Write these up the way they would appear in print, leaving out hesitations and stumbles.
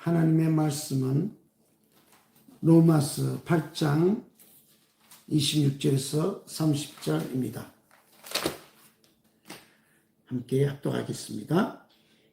하나님의 말씀은 로마서 8장 26절에서 30절입니다. 함께 합독하겠습니다.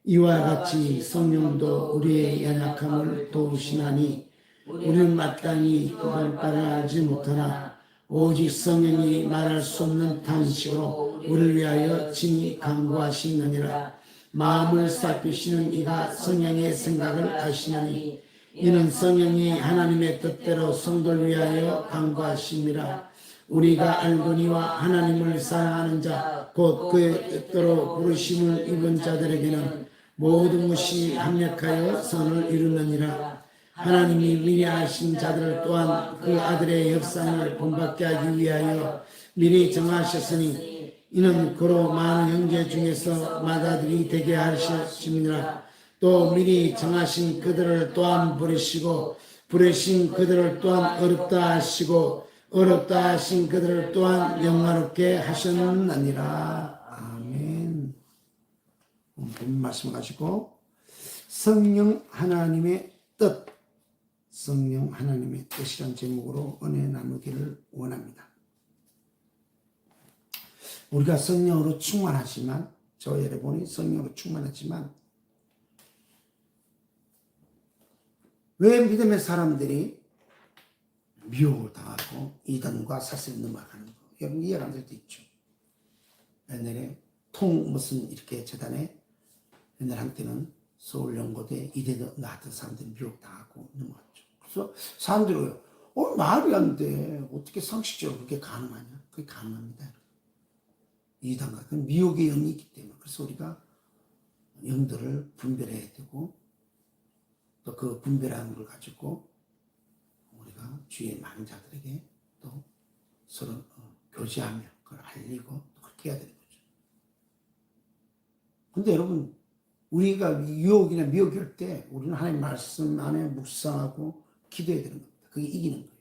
이와 같이 성령도 우리의 연약함을 도우시나니 우리는 마땅히 구할 바를 알지 못하나 오직 성령이 말할 수 없는 탄식으로 우리를 위하여 친히 간구하시느니라. 마음을 살피시는 이가 성령의 생각을 아시나니 이는 성령이 하나님의 뜻대로 성도를 위하여 간구하심이라. 우리가 알거니와 하나님을 사랑하는 자 곧 그의 뜻대로 부르심을 입은 자들에게는 모든 것이 합력하여 선을 이루느니라. 하나님이 미리 아신 자들을 또한 그 아들의 협상을 본받게 하기 위하여 미리 정하셨으니 이는 그로 많은 형제 중에서 맏아들이 되게 하셨음이니라. 또 미리 정하신 그들을 또한 부르시고 부르신 그들을 또한 어렵다 하시고 어렵다 하신 그들을 또한 영화롭게 하셨느니라. 아멘. 본 말씀 가지고 성령 하나님의 뜻, 성령 하나님의 뜻이란 제목으로 은혜 나누기를 원합니다. 우리가 성령으로 충만하지만, 저 여러분이 성령으로 충만하지만 왜 믿음의 사람들이 미혹을 당하고 이단과 사슬에 넘어가는 거, 여러분 이해가 될 수 있죠. 옛날에 무슨 이렇게 재단에 옛날 한때는 서울연고대 이대도 나왔던 사람들이 미혹당하고 넘어갔죠. 그래서 사람들이 말이 안 돼. 어떻게 상식적으로 그게 가능하냐? 그게 가능합니다. 이단 같은 미혹의 영이 있기 때문에. 그래서 우리가 영들을 분별해야 되고 또 그 분별하는 걸 가지고 우리가 주위의 많은 자들에게 또 서로 교제하며 그걸 알리고 또 그렇게 해야 되는 거죠. 근데 여러분, 우리가 유혹이나 미혹이 올 때 우리는 하나님 말씀 안에 묵상하고 기도해야 되는 겁니다. 그게 이기는 거예요.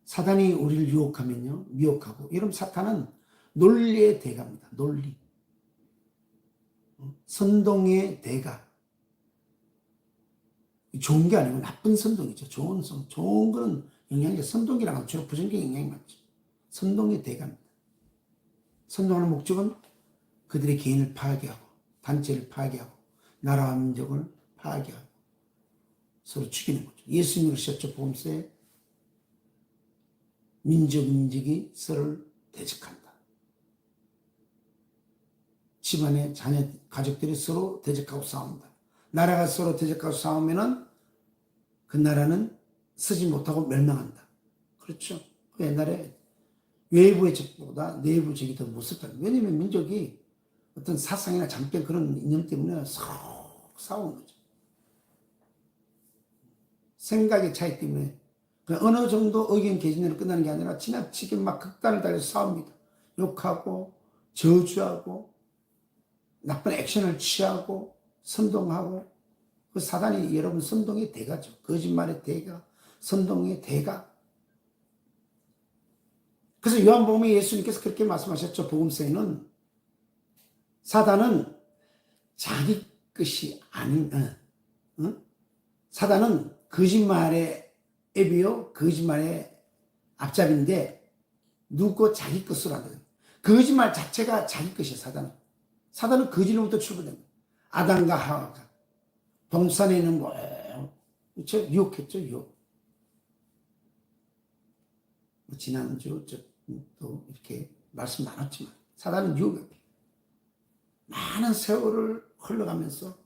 사단이 우리를 유혹하면요, 미혹하고. 여러분, 사탄은 논리의 대가입니다. 논리. 선동의 대가. 좋은 게 아니고 나쁜 선동이죠. 좋은 거는 영향이, 선동이라는 건 주로 부정적인 영향이 많죠. 선동의 대가입니다. 선동하는 목적은 그들의 개인을 파괴하고, 단체를 파괴하고, 나라와 민족을 파괴하고, 서로 죽이는 거죠. 예수님이 그러셨죠. 복음서에 민족이 서로를 대적한다. 집안의 자녀, 가족들이 서로 대적하고 싸운다. 나라가 서로 대적하고 싸우면은 그 나라는 쓰지 못하고 멸망한다. 그렇죠. 옛날에 외부의 적보다 내부 적이 더 무섭다. 왜냐면 민족이 어떤 사상이나 잠깐 그런 이념 때문에 서로 싸우는 거죠. 생각의 차이 때문에 어느 정도 의견 개진으로 끝나는 게 아니라 지나치게 막 극단을 달려서 싸웁니다. 욕하고 저주하고 나쁜 액션을 취하고 선동하고. 그 사단이 여러분 선동의 대가죠. 거짓말의 대가, 선동의 대가. 그래서 요한복음에 예수님께서 그렇게 말씀하셨죠. 복음서에는 사단은 자기 것이 아닌, 사단은 거짓말의 앱이요, 거짓말의 앞잡인데 누구 자기 것으로 한다. 거짓말 자체가 자기 것이에요. 사단은 거짓으로부터 출발됩니다. 아담과 하와가 동산에 있는 뭐예요? 그렇죠? 유혹했죠, 유혹. 지난주 또 이렇게 말씀 나눴지만 사단은 유혹이에요. 많은 세월을 흘러가면서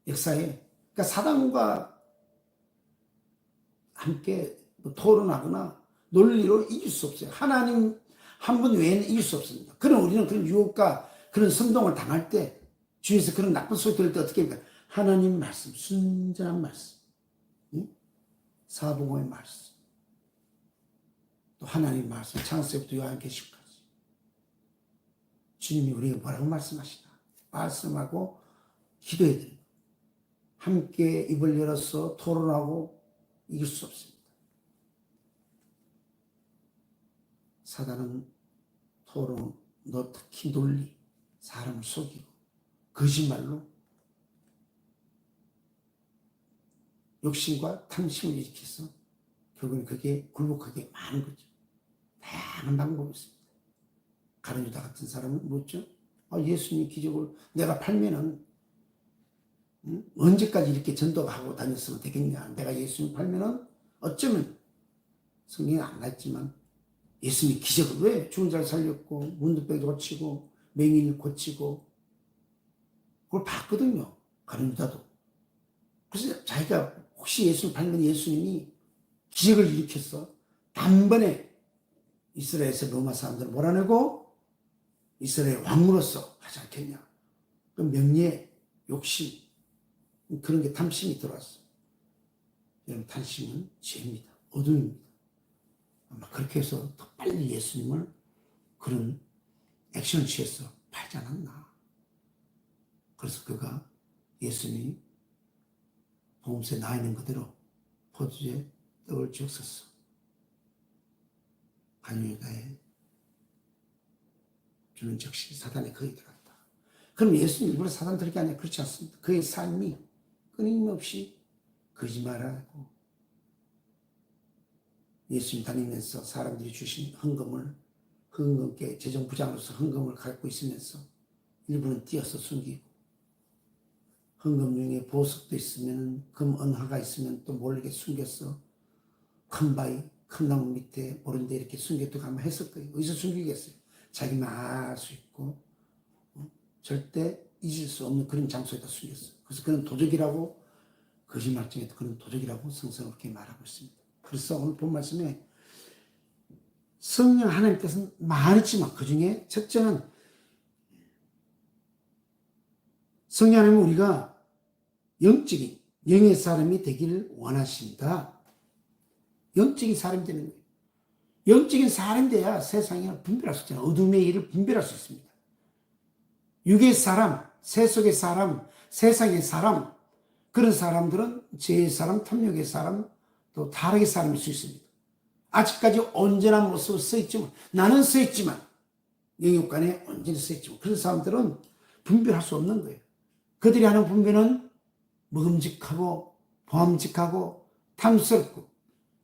역사에, 그러니까 사단과 함께 토론하거나 논리로 이길 수 없어요. 하나님 한 분 외에는 이길 수 없습니다. 그럼 우리는 그런 유혹과 그런 선동을 당할 때, 주위에서 그런 나쁜 소리 들을 때 어떻게 합니까? 하나님 말씀, 순전한 말씀, 사복음의 말씀, 또 하나님 말씀, 창세부터 요한계시록까지 주님이 우리에게 뭐라고 말씀하시나 말씀하고 기도해야 됩니다. 함께 입을 열어서 토론하고 이길 수 없습니다. 사단은 토론, 특히 논리, 사람을 속이고 거짓말로 욕심과 탐심을 일으켜서 결국은 그게 굴복하게 많은 거죠. 다양한 방법이 있습니다. 가룟 유다 같은 사람은 뭐죠? 예수님 기적을 내가 팔면은 언제까지 이렇게 전도하고 다녔으면 되겠냐. 내가 예수님 팔면은 어쩌면 성경에 안 나있지만 예수님이 기적을 왜 죽은 자를 살렸고 문둥병 고치고 맹인을 고치고 그걸 봤거든요. 가룟 유다도. 그래서 자기가 혹시 예수님 팔면 예수님이 기적을 일으켰어. 단번에 이스라엘에서 로마 사람들을 몰아내고 이스라엘 왕으로서 하지 않겠냐. 그 명예, 욕심, 그런 게 탐심이 들어왔어. 여러분, 탐심은 죄입니다. 어둠입니다. 아마 그렇게 해서 더 빨리 예수님을 그런 액션을 취해서 팔지 않았나. 그래서 그가 예수님이 복음서에 나와 있는 그대로 포도주에 떡을 주었었어. 가룟 유다에 주는 즉시 사단의 거의 들어갔다. 그럼 예수님 일부러 사단 들게 아니라 그렇지 않습니다. 그의 삶이 끊임없이 거짓말하고 예수님 다니면서 사람들이 주신 헌금께 재정부장으로서 헌금을 갖고 있으면서 일부는 띄어서 숨기고 헌금 중에 보석도 있으면 금 은화가 있으면 또 모르게 숨겼어. 큰 바위 큰 나무 밑에 모른 데 이렇게 숨겨두고 한번 했을 거예요. 어디서 숨기겠어요? 자기만 알 수 있고 절대 잊을 수 없는 그런 장소에다 숨겼어요. 그래서 그는 도적이라고 거짓말 중에도 그런 도적이라고 성서는 그렇게 말하고 있습니다. 그래서 오늘 본 말씀에 성령 하나님께서는 많았지만 그 중에 첫째는 성령 하나님은 우리가 영적인 영의 사람이 되기를 원하신다. 영적인 사람이 되는 거예요. 영적인 사람이 돼야 세상을 분별할 수 있잖아요. 어둠의 일을 분별할 수 있습니다. 육의 사람, 세속의 사람, 세상의 사람, 그런 사람들은 죄의 사람, 탐욕의 사람, 또 타락의 사람일 수 있습니다. 아직까지 온전한 모습을 써있지만, 나는 써있지만, 영육간에 온전히 써있지만, 그런 사람들은 분별할 수 없는 거예요. 그들이 하는 분별은 먹음직하고, 보암직하고, 탐스럽고,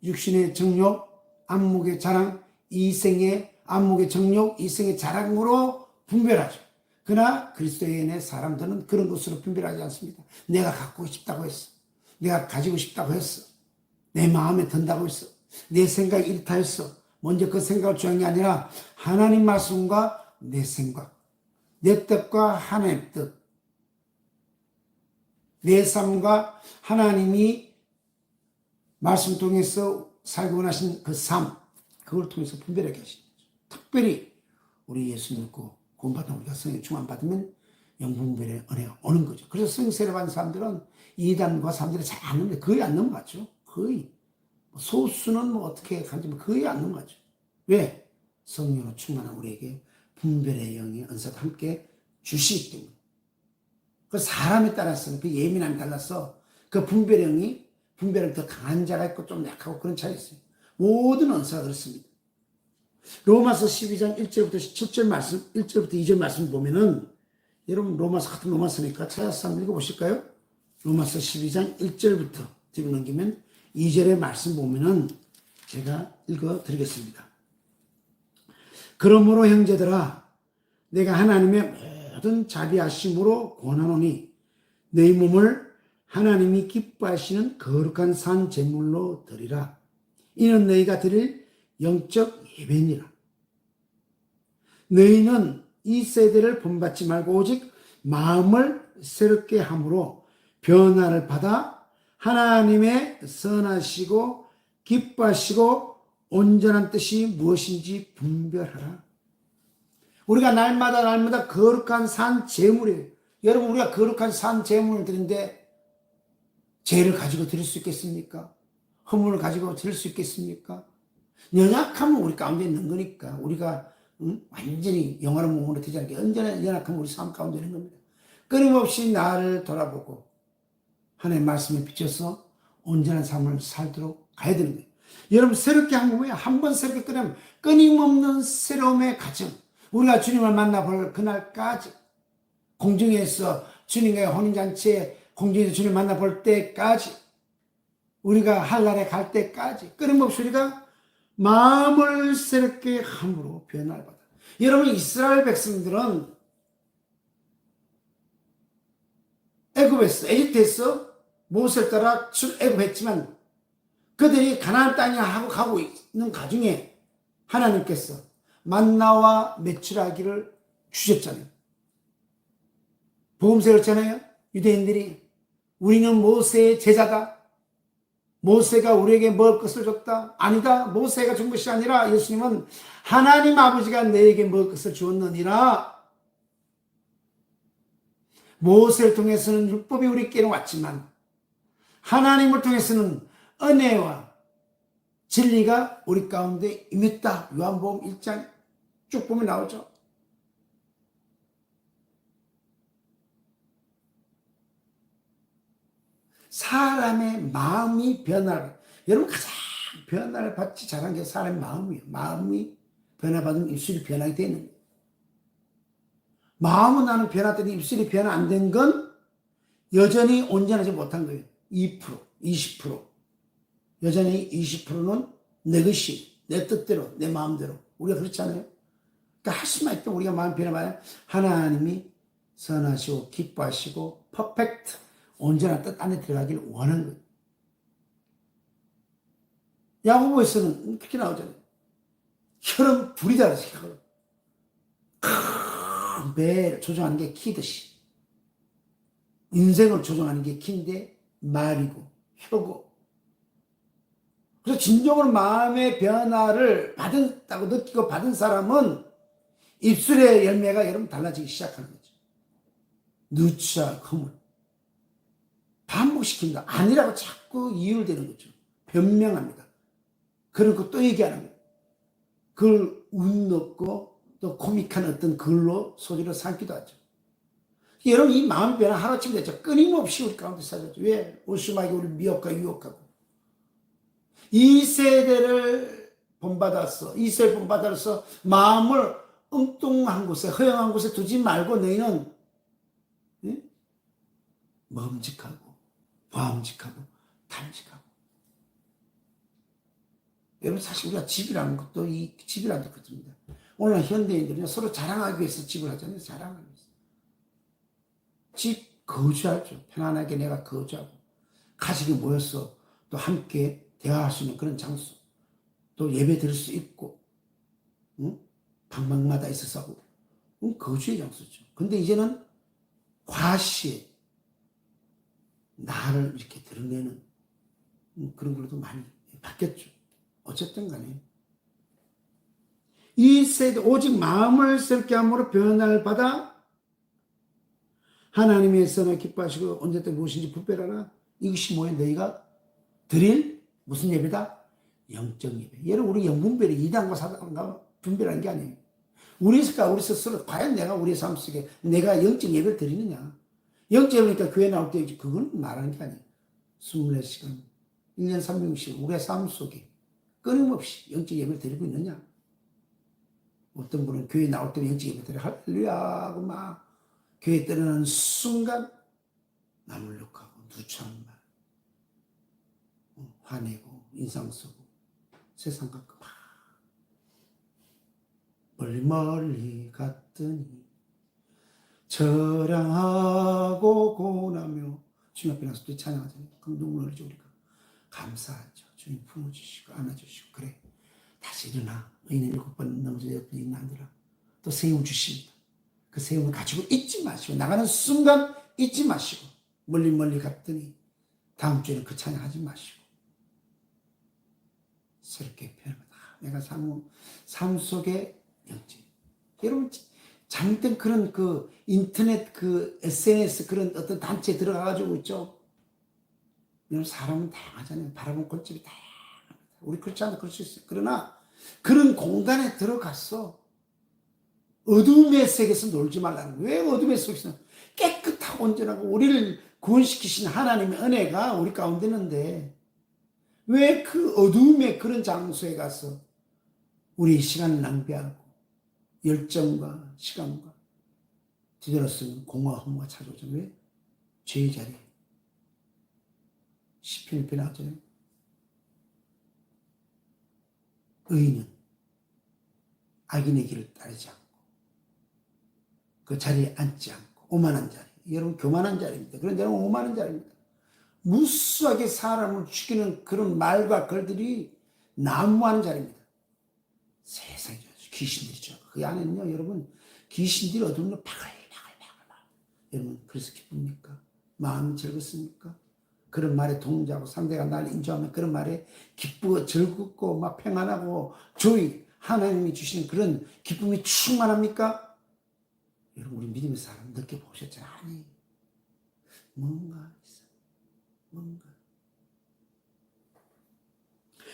육신의 정욕, 안목의 자랑, 이생의 안목의 정욕, 이생의 자랑으로 분별하죠. 그러나 그리스도인의 사람들은 그런 것으로 분별하지 않습니다. 내가 갖고 싶다고 했어. 내가 가지고 싶다고 했어. 내 마음에 든다고 했어. 내 생각이 이렇다 했어. 먼저 그 생각을 중요한 게 아니라 하나님 말씀과 내 생각, 내 뜻과 하나님의 뜻, 내 삶과 하나님이 말씀 통해서 살고 원하신 그 삶, 그걸 통해서 분별하게 하시는 거죠. 특별히 우리 예수 믿고 구원받은 우리가 성령 충만 받으면 영분별의 은혜가 오는 거죠. 그래서 성세례 받은 사람들은 이단과 사람들이 잘 안 넘어가요. 거의 안 넘어가죠. 거의. 소수는 뭐 어떻게 가지만 거의 안 넘어가죠. 왜? 성령으로 충만한 우리에게 분별의 영의 은사도 함께 주시기 때문에. 그 사람에 따라서는 그 예민함에 따라서 그 분별의 영이 분별은 더 강한 자가 있고 좀 약하고 그런 차이가 있어요. 모든 은사가 그렇습니다. 로마서 12장 1절부터 7절 말씀, 1절부터 2절 말씀 보면은 여러분 로마서 같은 로마서니까 찾아서 한번 읽어보실까요? 로마서 12장 1절부터 뒤로 넘기면 2절의 말씀 보면은 제가 읽어드리겠습니다. 그러므로 형제들아 내가 하나님의 모든 자비하심으로 권하노니 너희 몸을 하나님이 기뻐하시는 거룩한 산 제물로 드리라. 이는 너희가 드릴 영적 예배니라. 너희는 이 세대를 본받지 말고 오직 마음을 새롭게 함으로 변화를 받아 하나님의 선하시고 기뻐하시고 온전한 뜻이 무엇인지 분별하라. 우리가 날마다 거룩한 산 제물이에요. 여러분 우리가 거룩한 산 제물을 드리는데 죄를 가지고 드릴 수 있겠습니까? 허물을 가지고 드릴 수 있겠습니까? 연약하면 우리 가운데 있는 거니까 우리가 완전히 영원한 몸으로 되지 않게 언제나 연약하면 우리 삶 가운데 있는 겁니다. 끊임없이 나를 돌아보고 하나님의 말씀에 비춰서 온전한 삶을 살도록 가야 되는 거예요. 여러분 새롭게 한 거예요. 한 번 새롭게 끝나면 끊임없는 새로움의 과정. 우리가 주님을 만나볼 그날까지 공중에서 주님의 혼인잔치에 공중에서 주님을 만나볼 때까지 우리가 하늘나라에 갈 때까지 끊임없이 우리가 마음을 새롭게 함으로 변화를 받아. 여러분, 이스라엘 백성들은 에집트에서 모세를 따라 출애굽했지만 그들이 가나안 땅에 하고 가고 있는 가중에 하나님께서 만나와 메추라기를 주셨잖아요. 복음서 그렇잖아요. 유대인들이 우리는 모세의 제자다. 모세가 우리에게 먹을 것을 줬다. 아니다. 모세가 준 것이 아니라 예수님은 하나님 아버지가 너에게 먹을 것을 주었느니라. 모세를 통해서는 율법이 우리께로 왔지만 하나님을 통해서는 은혜와 진리가 우리 가운데 임했다. 요한복음 1장 쭉 보면 나오죠. 사람의 마음이 변화를, 여러분 가장 변화를 받지 잘한 게 사람의 마음이에요. 마음이 변화받으면 입술이 변하게 되는 거예요. 마음은 나는 변화되는데 입술이 변화 안 된 건 여전히 온전하지 못한 거예요. 2%, 20%. 여전히 20%는 내 것이, 내 뜻대로, 내 마음대로. 우리가 그렇잖아요. 그러니까 할 수만 있다면 우리가 마음 변화받아요. 하나님이 선하시고 기뻐하시고 퍼펙트, 온전한 뜻 안에 들어가기를 원하는 거예요. 야고보에서는 그렇게 나오잖아요. 혈은 불이다 그랬어요. 매를 조종하는 게 키듯이. 인생을 조종하는 게 키인데 말이고 혀고. 그래서 진정으로 마음의 변화를 받았다고 느끼고 받은 사람은 입술의 열매가 여러분 달라지기 시작하는 거죠. 누차 허물. 반복시킨다. 아니라고 자꾸 이유를 대는 거죠. 변명합니다. 그리고 또 얘기하는 거예요. 그걸 웃놓고 또 코믹한 어떤 글로 소리로 삼기도 하죠. 여러분, 이 마음 변화 하루아침에 됐죠. 끊임없이 우리 가운데 사라졌죠. 왜? 오심하게 우리 미혹하고 유혹하고. 이 세대를 본받아서, 이 세대를 본받아서 마음을 엉뚱한 곳에, 허영한 곳에 두지 말고 너희는 멈직하고, 보암직하고, 탐직하고. 여러분, 사실 우리가 집이라는 것도, 이 집이라는 것도 그렇습니다. 오늘 현대인들은 서로 자랑하기 위해서 집을 하잖아요. 자랑하기 위해서. 집 거주하죠. 편안하게 내가 거주하고. 가족이 모여서 또 함께 대화할 수 있는 그런 장소. 또 예배 드릴 수 있고, 응? 방방마다 있어서 하고. 거주의 장소죠. 근데 이제는 과시에 나를 이렇게 드러내는 그런 걸로도 많이 바뀌었죠. 어쨌든 간에. 이 세대, 오직 마음을 새롭게 함으로 변화를 받아 하나님의 선을 기뻐하시고 언제 때 무엇인지 분별하라. 이것이 뭐예요? 너희가 드릴 무슨 예배다? 영적 예배. 여러분, 우리 영분별이 이단과 사단과 분별하는 게 아니에요. 우리 스스로 과연 내가 우리의 삶 속에 내가 영적 예배를 드리느냐. 영적 예배니까 교회 나올 때 그건 말하는 게 아니에요. 24시간, 1년 360일 우리의 삶 속에 끊임없이 영적 예배를 드리고 있느냐. 어떤 분은 교회 나올 때 영적 예배 드려 할렐루야 하고 막 교회 떠나는 순간 나물룩하고 누추한 말, 화내고 인상 쓰고 세상 갖고 막 멀리 갔더니 저량하고 고나며 주님 앞에 나서 또 찬양하잖아요. 그럼 눈물 흘리죠. 우리가 감사하죠. 주님 품어주시고 안아주시고 그래 다시 일어나. 너희는 7번 넘어져 8번 일어나더라. 또 세움 주십니다. 그 세움을 가지고 잊지 마시고 나가는 순간 잊지 마시고 멀리 갔더니 다음 주에는 그 찬양하지 마시고 새롭게 변화다. 내가 삶 속에 영적. 여러분 잘못된 그런 그 인터넷 그 SNS 그런 어떤 단체에 들어가가지고 있죠. 여러분 사람은 다양하잖아요. 바라본 골집이 다양합니다. 우리 그렇지 않아 그럴 수 있어요. 그러나 그런 공간에 들어갔어. 어둠의 세계에서 놀지 말라는 거예요. 왜 어둠의 속에서 깨끗하고 온전하고 우리를 구원시키신 하나님의 은혜가 우리 가운데 있는데 왜 그 어둠의 그런 장소에 가서 우리의 시간을 낭비하고 열정과 시간과 제대로 쓰면 공허와 허무가 찾아오죠. 왜? 죄의 자리에 시편이 나왔잖아요. 의인은 악인의 길을 따르지 않고 그 자리에 앉지 않고 오만한 자리. 여러분 교만한 자리입니다. 그런 자는 오만한 자리입니다. 무수하게 사람을 죽이는 그런 말과 글들이 난무하는 자리입니다. 세상에 귀신들이죠. 그 안에는요, 여러분 귀신들이 어두운데 바글바글. 여러분 그래서 기쁩니까? 마음이 즐겁습니까? 그런 말에 동조하고 상대가 날 인정하면 그런 말에 기쁘고 즐겁고 막 평안하고 조이 하나님이 주시는 그런 기쁨이 충만합니까? 여러분 우리 믿음의 사람 느껴보셨잖아요. 아니 뭔가 있어요. 뭔가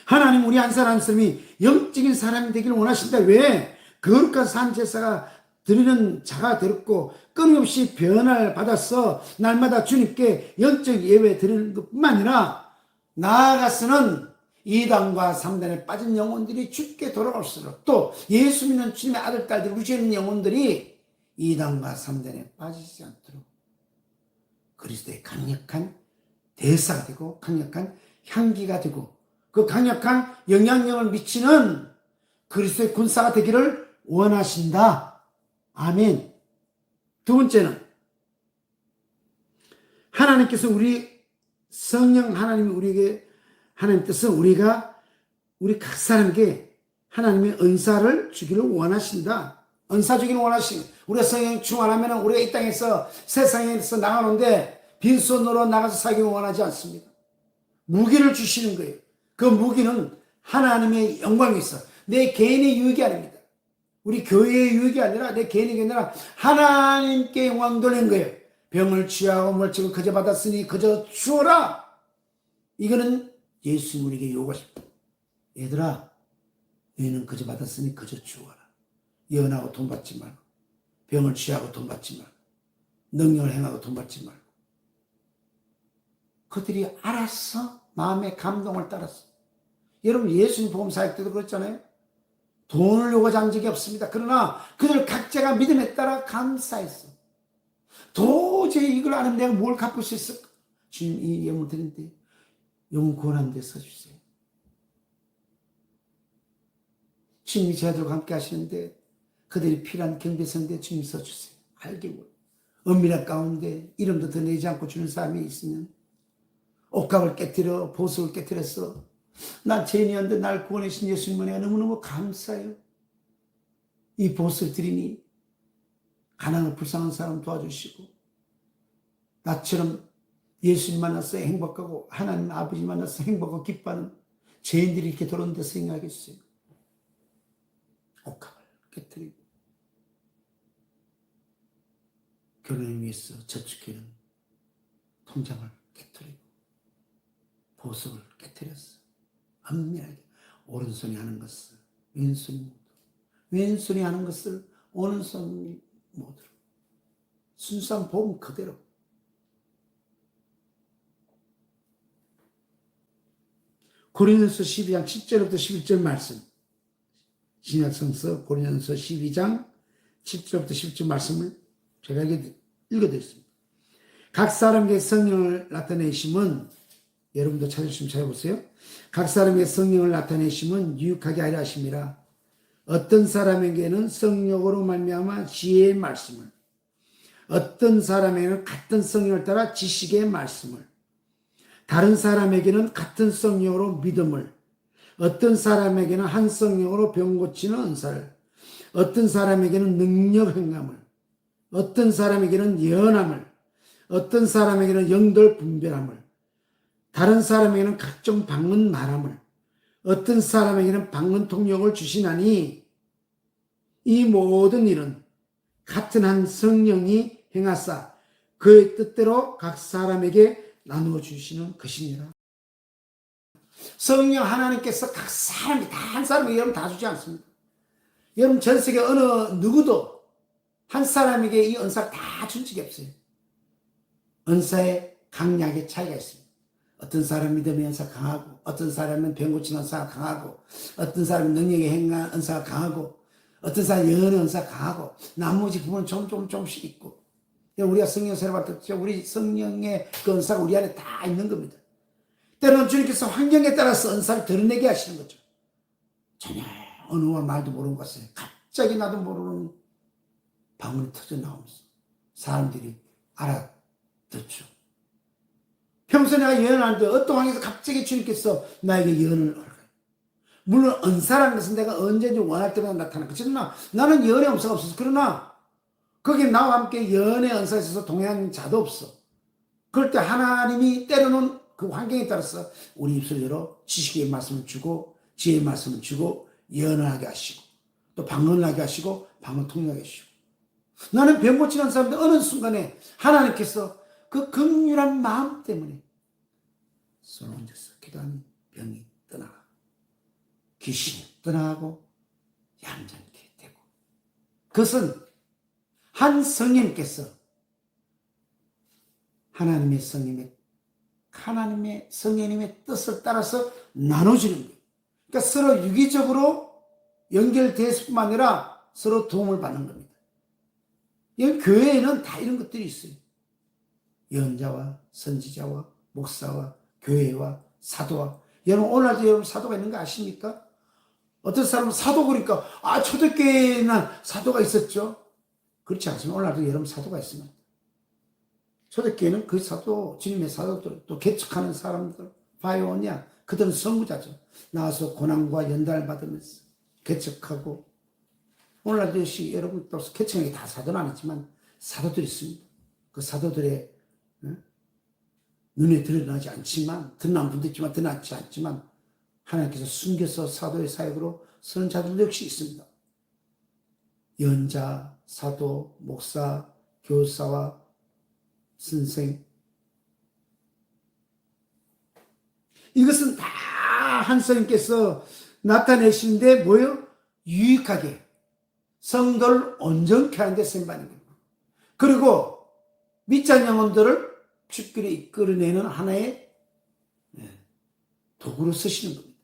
하나님 우리 한 사람 한 사람이 영적인 사람이 되기를 원하신다. 왜? 거룩한 산제사가 드리는 자가 되었고 끊임없이 변화를 받아서 날마다 주님께 영적 예배 드리는 것뿐만 아니라 나아가서는 2단과 3단에 빠진 영혼들이 죽게 돌아올수록 또 예수 믿는 주님의 아들 딸들 우리 죄 있는 영혼들이 2단과 3단에 빠지지 않도록 그리스도의 강력한 대사가 되고 강력한 향기가 되고 그 강력한 영향력을 미치는 그리스도의 군사가 되기를 원하신다. 아멘. 두 번째는 하나님께서 우리 성령 하나님이 우리에게 하나님 뜻은 우리 각 사람에게 하나님의 은사를 주기를 원하신다. 은사 주기를 원하신 우리가 성령 충만하면 우리가 이 땅에서 세상에서 나가는데 빈손으로 나가서 살기를 원하지 않습니다. 무기를 주시는 거예요. 그 무기는 하나님의 영광이 있어. 내 개인의 유익이 아닙니다. 우리 교회의 유익이 아니라 내 개인의 유익이 아니라 하나님께 영광 돌리는 거예요. 병을 취하고 멀찍을 그저 받았으니 그저 주어라. 이거는 예수님 우리에게 요구하십니다. 얘들아 너희는 그저 받았으니 그저 주어라. 예언하고 돈 받지 말고 병을 취하고 돈 받지 말고 능력을 행하고 돈 받지 말고 그들이 알아서 마음의 감동을 따라서 여러분 예수님 복음 사역 때도 그랬잖아요. 돈을 요구한 적이 없습니다. 그러나 그들 각자가 믿음에 따라 감사했어. 도저히 이걸 안 하면 내가 뭘 갚을 수 있을까? 주님 이 영혼 드린데 영혼 구원하는 데 써주세요. 주님이 저희들과 함께 하시는데 그들이 필요한 경배선대 주님 써주세요. 알게 은밀한 가운데 이름도 더 내지 않고 주는 사람이 있으면 옷값을 깨뜨려 보석을 깨뜨렸어. 난 죄인이었는데 날 구원해 주신 예수님 은혜가 너무너무 감사해요. 이 보석을 드리니 가난하고 불쌍한 사람 도와주시고 나처럼 예수님 만나서 행복하고 하나님 아버지 만나서 행복하고 기뻐하는 죄인들이 이렇게 돌아온 데서 생각했어요. 옷값을 깨뜨리고 결혼을 위해서 저축해놓은 통장을 깨뜨리고 보석을 깨뜨렸어. 은밀하게 오른손이 하는 것을 왼손이 못하고 왼손이 하는 것을 오른손이 못하고 순수한 복음 그대로 고린도서 12장 7절부터 11절 말씀 신약성서 고린도서 12장 7절부터 11절 말씀을 제가 읽어드렸습니다. 각 사람에게 성령을 나타내심은 여러분도 찾으시면 찾아보세요. 각 사람에게 성령을 나타내심은 유익하게 하려 하심이라. 어떤 사람에게는 성령으로 말미암아 지혜의 말씀을 어떤 사람에게는 같은 성령을 따라 지식의 말씀을 다른 사람에게는 같은 성령으로 믿음을 어떤 사람에게는 한 성령으로 병 고치는 은사를 어떤 사람에게는 능력 행함을 어떤 사람에게는 예언함을 어떤 사람에게는 영들 분별함을 다른 사람에게는 각종 방언 말함을 어떤 사람에게는 방언 통역을 주시나니 이 모든 일은 같은 한 성령이 행하사 그의 뜻대로 각 사람에게 나누어 주시는 것이니라. 성령 하나님께서 각 사람이 다 한 사람에게 여러분 다 주지 않습니다. 여러분 전 세계 어느 누구도 한 사람에게 이 은사를 다 준 적이 없어요. 은사의 강약의 차이가 있습니다. 어떤 사람은 믿음의 은사가 강하고 어떤 사람은 병 고치는 은사가 강하고 어떤 사람은 능력의 행한 은사가 강하고 어떤 사람은 예언의 은사가 강하고 나머지 부분은 조금씩 있고 우리가 성령 세례 받았죠. 우리 성령의 그 은사가 우리 안에 다 있는 겁니다. 때로는 주님께서 환경에 따라서 은사를 드러내게 하시는 거죠. 전혀 언어와 말도 모르는 곳에 갑자기 나도 모르는 방언이 터져 나오면서 사람들이 알아듣죠. 평소 내가 예언하는데 어떤 황에서 갑자기 주님께서 나에게 예언을 하는 거예요. 물론 은사라는 것은 내가 언제든지 원할 때마다 나타나는 거지. 나는 예언의 은사가 없어서. 그러나 거기에 나와 함께 예언의 은사에 있어서 동행하는 자도 없어. 그럴 때 하나님이 때려놓은 그 환경에 따라서 우리 입술을 열어 지식의 말씀을 주고 지혜의 말씀을 주고 예언을 하게 하시고 또 방언을 하게 하시고 방언 통역하게 하시고 나는 병 고치는 사람들 어느 순간에 하나님께서 그 긍휼한 마음 때문에 손 얹어서 기도하니 병이 떠나가고 귀신이 떠나가고 얌전케 되고 그것은 한 성령님께서 하나님의 성령님의 뜻을 따라서 나눠주는 거예요. 그러니까 서로 유기적으로 연결되었을 뿐만 아니라 서로 도움을 받는 겁니다. 이 교회에는 다 이런 것들이 있어요. 예언자와 선지자와 목사와 교회와 사도와 여러분 오늘도 여러분 사도가 있는 거 아십니까? 어떤 사람은 사도 그러니까 초대교회에는 사도가 있었죠. 그렇지 않습니다. 오늘도 여러분 사도가 있습니다. 초대교회는 그 사도, 주님의 사도들, 또 개척하는 사람들, 파이오니아, 그들은 선구자죠. 나와서 고난과 연단을 받으면서 개척하고, 오늘날도 역시 여러분 또 개척하는 게 다 사도는 아니지만 사도들이 있습니다. 그 사도들의 눈에 드러나지 않지만, 드러난 분도 있지만 드러나지 않지만, 하나님께서 숨겨서 사도의 사역으로 쓰는 자들도 역시 있습니다. 연자, 사도, 목사, 교사와 선생. 이것은 다 하나님께서 나타내시는데 뭐예요? 유익하게 성도를 온전케 하는 데 쓰임받는 겁니다. 그리고 믿지 않는 영혼들을 죽기를 이끌어내는 하나의 도구로 쓰시는 겁니다.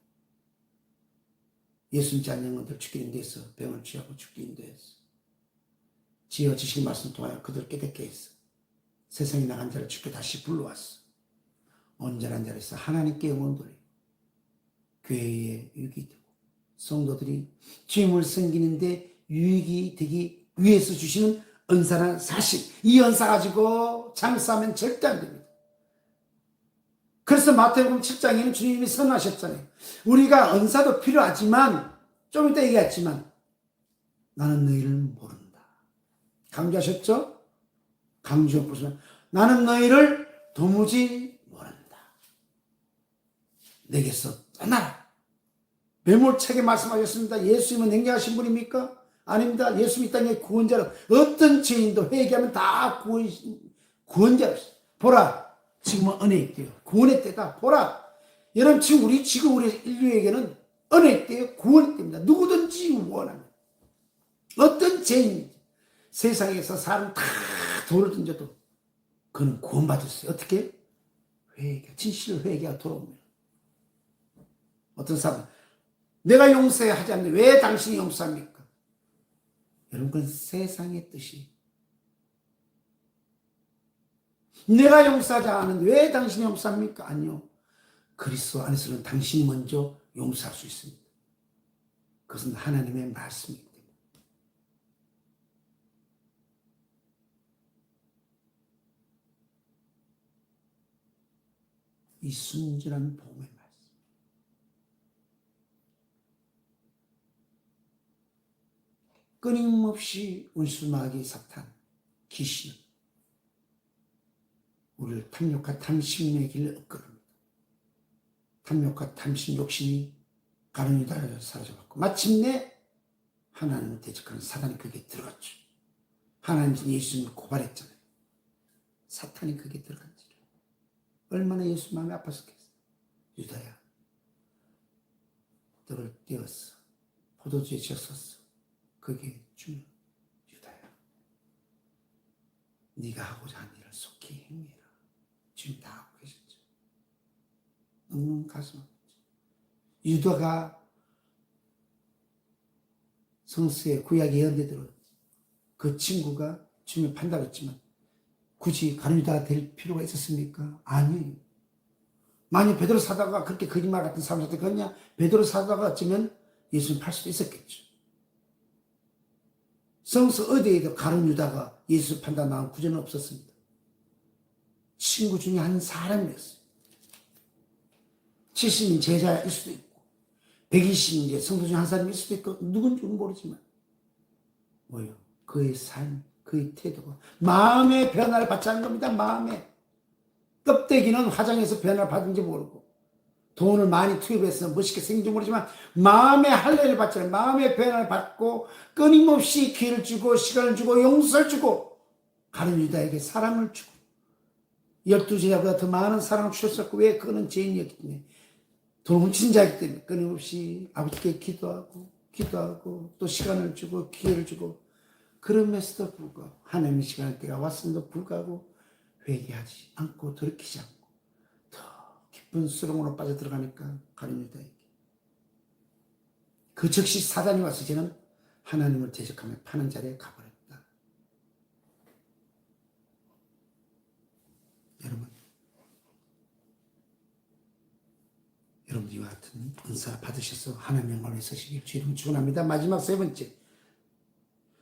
예수 믿지 않는 영혼들 죽기 인도해서 병을 취하고 죽기 인도해서 지어 지식 말씀 통하여 그들을 깨닫게 했어. 세상에 나간 자를 죽게 다시 불러왔어. 온전한 자리에서 하나님께 영혼들이 교회에 유익이 되고 성도들이 주님을 섬기는데 유익이 되기 위해서 주시는 은사라는 사실. 이 은사 가지고 장사하면 절대 안 됩니다. 그래서 마태복음 7장에는 주님이 선언하셨잖아요. 우리가 은사도 필요하지만 좀 이따 얘기했지만 나는 너희를 모른다. 강조하셨죠? 강조하셨죠? 나는 너희를 도무지 모른다. 내게서 떠나라. 매몰차게 말씀하셨습니다. 예수님은 냉정하신 분입니까? 아닙니다. 예수님 이 땅의 구원자로 어떤 죄인도 회개하면 다 구원자로 보라. 지금은 은혜의 때요. 구원의 때다. 보라. 여러분 지금 우리 인류에게는 은혜의 때요. 구원의 때입니다. 누구든지 원하는 어떤 죄인 세상에서 사람 다 돌을 던져도 그는 구원받을 수 있어요. 어떻게? 회개, 진실을 회개하고 돌아옵니다. 어떤 사람은 내가 용서하지 않는데 왜 당신이 용서합니까? 여러분 그건 세상의 뜻이. 내가 용서하지 않는데 왜 당신이 용서합니까? 아니요. 그리스도 안에서는 당신이 먼저 용서할 수 있습니다. 그것은 하나님의 말씀이기 때문에. 이 순전한 복음의 말씀. 끊임없이 원수 마귀 사탄, 귀신은 우리를 탐욕과 탐심의 길을 이끌어갑니다. 탐욕과 탐심, 욕심이 가는 유다를 사라져갔고 마침내 하나님을 대적하는 사단이 거기에 들어갔죠. 하나님 예수님을 고발했잖아요. 사탄이 거기에 들어간지 얼마나 예수 마음이 아팠었겠어. 유다야, 너를 떼었어. 포도주에 젖었어. 그게 주는 유다야. 네가 하고자 하는 일을 속히 행해라. 지금 다 하고 계셨죠. 너무 가슴 아프죠. 유다가 성서의 구약 예언대로 그 친구가 주님을 판다고 했지만 굳이 가룟 유다가 될 필요가 있었습니까? 아니에요. 만약 베드로 사도가 그렇게 거짓말 같은 삶을 살았겠냐? 베드로 사도가 어쩌면 예수님 팔 수도 있었겠죠. 성서 어디에도 가룟 유다가 예수 판다 나온 구절은 없었습니다. 친구 중에 한 사람이었어요. 70인 제자일 수도 있고 120인 성도 중에 한 사람일 수도 있고 누군지는 모르지만 뭐요? 그의 삶, 그의 태도가 마음의 변화를 받지 않는 겁니다. 마음에 껍데기는 화장해서 변화를 받은지 모르고 돈을 많이 투입해서 멋있게 생긴지 모르지만 마음의 할례를 받잖아요. 마음의 변화를 받고 끊임없이 기회를 주고 시간을 주고 용서를 주고 가룟 유다에게 사랑을 주고 12제자보다 더 많은 사랑을 주셨었고 왜? 그거는 죄인이었기 때문에 돈 훔친 자이기 때문에 끊임없이 아버지께 기도하고 또 시간을 주고 기회를 주고 그럼에도 불구하고 하나님의 시간의 때가 왔음에도 불구하고 회개하지 않고 돌이키지 않고 더 깊은 수렁으로 빠져들어가니까 가룟 유다에게 그 즉시 사단이 와서 이제는 하나님을 대적하며 파는 자리에 가버렸다. 여러분 이와 같은 은사 받으셔서 하나님의 영광을 쓰시길 주님 축원합니다. 마지막 세 번째,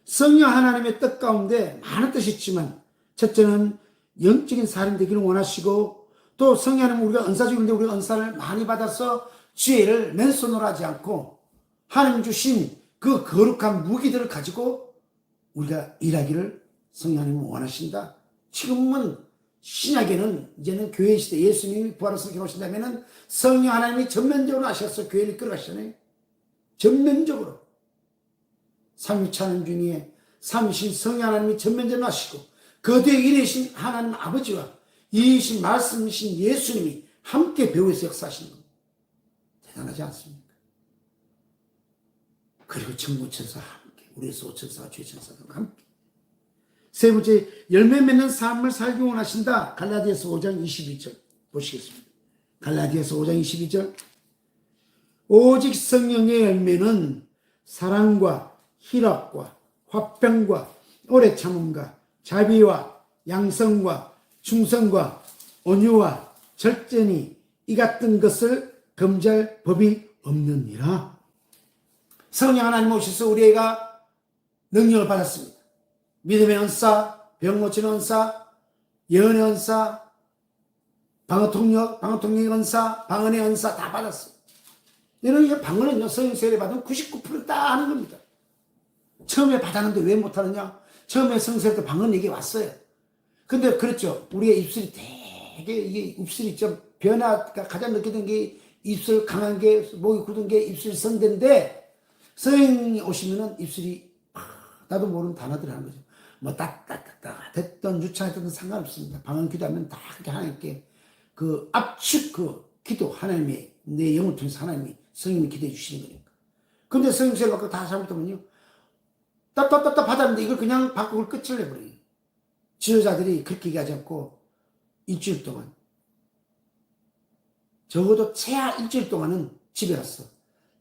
성령 하나님의 뜻 가운데 많은 뜻이 있지만 첫째는 영적인 사람이 되기를 원하시고 또 성령 하나님 우리가 은사 중인데 우리가 은사를 많이 받아서 죄를 맨손으로 하지 않고 하나님 주신 그 거룩한 무기들을 가지고 우리가 일하기를 성령 하나님은 원하신다. 지금은 신약에는 이제는 교회 시대 예수님이 부활해서 오신다면은 성령 하나님이 전면적으로 하셔서 교회를 이끌어가시잖아요. 전면적으로. 삼위찬양 중에 삼위신 성령 하나님이 전면적으로 하시고 그 뒤에 일이신 하나님 아버지와 이이신 말씀이신 예수님이 함께 배후에서 역사하시는 겁니다. 대단하지 않습니까? 그리고 천군천사와 함께 우리 소천사와 죄천사와 함께 세 번째, 열매 맺는 삶을 살기 원하신다. 갈라디아서 5장 22절 보시겠습니다. 갈라디아서 5장 22절 오직 성령의 열매는 사랑과 희락과 화평과 오래 참음과 자비와 양성과 충성과 온유와 절제니 이 같은 것을 금지할 법이 없느니라. 성령 하나님 오셔서 우리가 능력을 받았습니다. 믿음의 은사, 병 고치는 은사, 예언의 은사, 방언통역의 은사, 방언의 은사 다 받았어요. 여러분, 방언은요, 성령 세례 받으면 99% 다 하는 겁니다. 처음에 받았는데 왜 못하느냐? 처음에 성세례 때 방언 얘기 왔어요. 근데 그렇죠. 우리의 입술이 되게, 이게 입술이 좀 변화가 가장 늦게 된 게 입술 강한 게, 목이 굳은 게 입술이 성대인데, 성령이 오시면은 입술이, 나도 모르는 단어들을 하는 거죠. 뭐, 됐던, 유창했던 상관없습니다. 방언 기도하면 다 그렇게 하나님께 그 압축 그 기도, 하나님의, 내 영을 통해서 하나님이 성령이 기도해 주시는 거니까. 근데 성령 세례 받고 다 잘못하면요. 받았는데 이걸 그냥 바꾸고 끝을 내버려요. 지도자들이 그렇게 얘기하지 않고 일주일 동안, 적어도 최하 일주일 동안은 집에 가서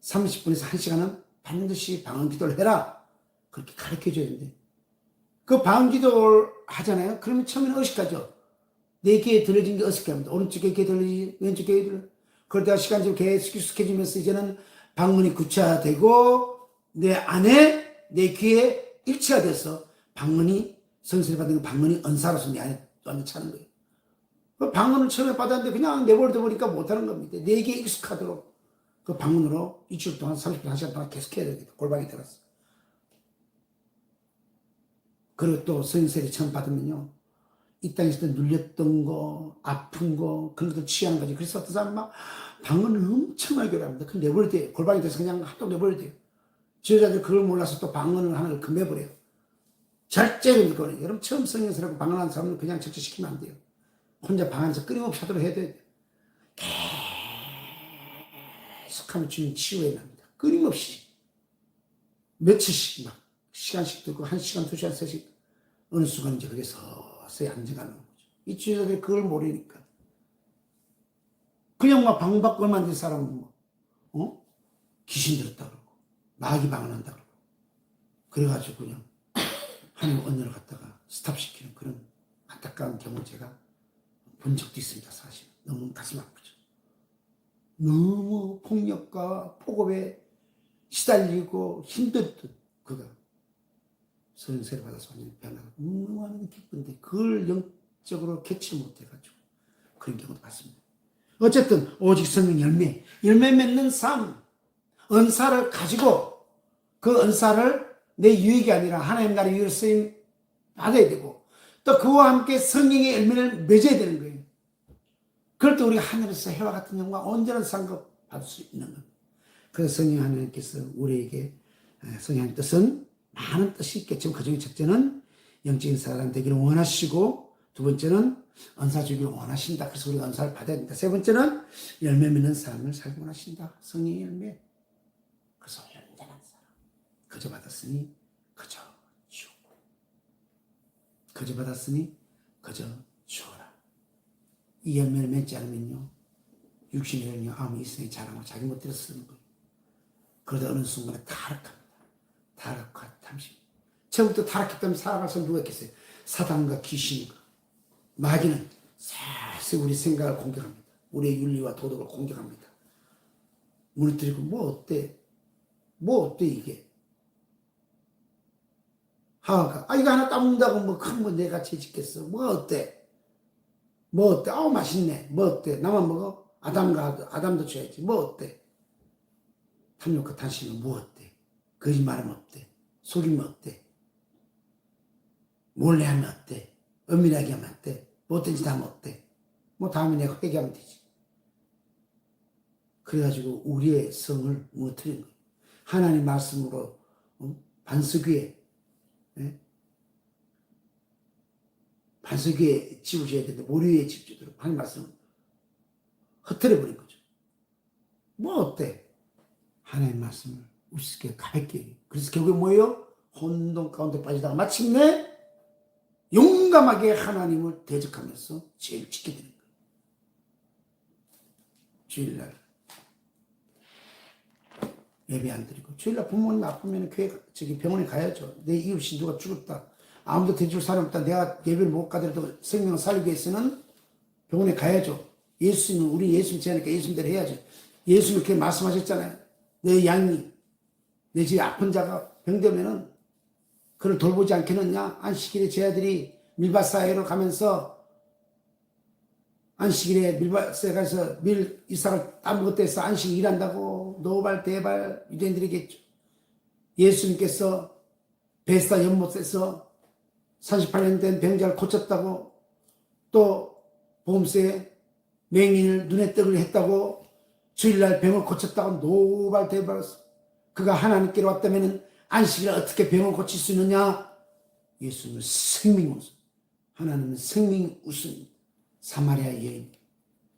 30분에서 1시간은 반드시 방언 기도를 해라. 그렇게 가르쳐 줘야 되는데. 그 방언 기도를 하잖아요. 그러면 처음에는 어색하죠. 내 귀에 들려진 게 어색합니다. 오른쪽 귀에 들리지, 왼쪽 귀에 들려. 그러다가 시간이 좀 계속 익숙해지면서 이제는 방언이 구체화되고 내 안에 내 귀에 일치가 돼서 방언이 성세를 받은 방언이 은사로서 내 안에 완전 차는 거예요. 그 방언을 처음에 받았는데 그냥 내버려 보니까 못하는 겁니다. 내 귀에 익숙하도록 그 방언으로 일주일 동안 30분, 1시간 동안 계속 해야 되겠다. 골방에 들어갔어. 그리고 또 성세를 처음 받으면요. 이 땅에서 눌렸던 거, 아픈 거, 그런 것들 취하는 거지. 그래서 어떤 사람은 막 방언을 엄청나게 합니다. 그럼 내버려 돼요. 골방에 돼서 그냥 또 내버려 돼요. 지도자들 그걸 몰라서 또 방언을 하는 걸 금해버려요. 절제적인 거는 여러분 처음 성령세라고 방언하는 사람은 그냥 절제시키면 안 돼요. 혼자 방 안에서 끊임없이 하도록 해야 돼요. 계속하면 주님 치유해 납니다. 끊임없이 며칠씩 막 시간씩 듣고 1시간, 2시간, 3시간 어느 순간 이제 그게 서서히 안정하는 거죠. 이 지도자들이 그걸 모르니까 그냥 막 방박걸 만든 사람은 뭐 귀신 들었다 그러고 마귀 방언한다 그러고 그래가지고 그냥 하나님 언어를 갖다가 스탑시키는 그런 안타까운 경우 제가 본 적도 있습니다. 사실 너무 가슴 아프죠. 너무 폭력과 폭업에 시달리고 힘들듯 그가 성령세를 받아서 완전히 변화가 너무하는 기쁜데 그걸 영적으로 캐치 못해가지고 그런 경우도 봤습니다. 어쨌든 오직 성령 열매 맺는 삶, 은사를 가지고 그 은사를 내 유익이 아니라 하나님 나라의 유익을 쓰임 받아야 되고 또 그와 함께 성령의 열매를 맺어야 되는 거예요. 그럴 때 우리가 하늘에서 해와 같은 영광 온전한 상급 받을 수 있는 겁니다. 그래서 성령 하나님께서 우리에게 성령의 뜻은 많은 뜻이 있겠지만 그 중에 첫째는 영적인 사람 되기를 원하시고 두 번째는 은사 주기를 원하신다. 그래서 우리가 은사를 받아야 된다. 세 번째는 열매 맺는 삶을 살기 원하신다. 성령의 열매. 그래서 온전한 사람. 그저 받았으니 그저 주고. 그저 받았으니 그저 주어라. 이 열매를 맺지 않으면요. 육신의 열매 아무 이성의 자랑을 자기 멋대로 쓰는 거예요. 그러다 어느 순간에 타락합니다. 타락과 탐심. 처음부터 타락했다면 살아갈 사람 누가 있겠어요? 사단과 귀신과 마귀는 사실 우리 생각을 공격합니다. 우리의 윤리와 도덕을 공격합니다. 무너뜨리고 뭐 어때? 뭐 어때 이게? 하와가 이거 하나 따먹는다고 뭐 큰 거 내가 죄짓겠어? 뭐 어때? 뭐 어때? 맛있네. 뭐 어때? 나만 먹어? 아담도 줘야지. 뭐 어때? 탐욕과 탐심은 뭐 어때? 거짓말하면 어때? 속이면 어때? 몰래 하면 어때? 은밀하게 하면 어때? 못된 짓 하면 어때? 뭐 다음에 내가 회개하면 되지. 그래가지고 우리의 성을 무너뜨리는 거예요. 하나님 말씀으로 반석 위에 반석 위에 집으셔야 되는데 모래 위에 집주도록 하나님 말씀을 흩어려버린 거죠. 뭐 어때? 하나님 말씀을 우습게 가볍게. 그래서 결국에 뭐예요? 혼돈 가운데 빠지다가 마침내 용감하게 하나님을 대적하면서 제일 지게 되는 거예요. 주일날 예배 안 드리고 주일날 부모님 아프면 병원에 가야죠. 내 이웃이 누가 죽었다. 아무도 대줄 사람 없다. 내가 예배를 못 가더라도 생명을 살리기 위해서는 병원에 가야죠. 예수님은 우리 예수님 제하니까 예수님대로 해야죠. 예수님 이렇게 말씀하셨잖아요. 내 양이 내 집에 아픈 자가 병되면은 그를 돌보지 않겠느냐? 안식일에 제 아들이 밀밭사이로 가면서 안식일에 밀밭사이에 가서 이삭을 따먹었다 해서 안식 일한다고 노발 대발 유대인들이겠죠. 예수님께서 베스다 연못에서 38년 된 병자를 고쳤다고 또 보험세에 맹인을 눈에 떡을 했다고 주일날 병을 고쳤다고 노발 대발 그가 하나님께로 왔다면 안식일에 어떻게 병을 고칠 수 있느냐? 예수님은 생명 우선. 하나님은 생명 우선. 사마리아 여인,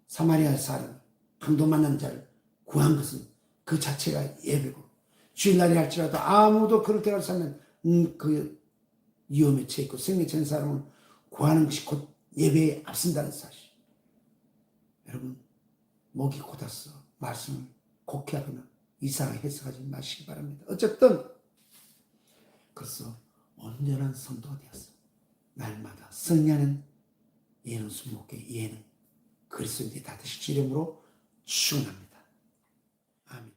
사마리아 사람, 강도 만난 자를 구한 것은 그 자체가 예배고 주일날이 할지라도 아무도 그를 대하지 않는 그 위험에 처해 있고 생명 처한 사람을 구하는 것이 곧 예배에 앞선다는 사실. 여러분 목이 곧았어. 말씀을 곡해하거나 이상하게 해석하지 마시기 바랍니다. 어쨌든 그래서 온전한 성도가 되었어. 날마다 승리하는 예는 순목의 예는 그리스도인들이 다 되실 이름으로 축원합니다. 아멘.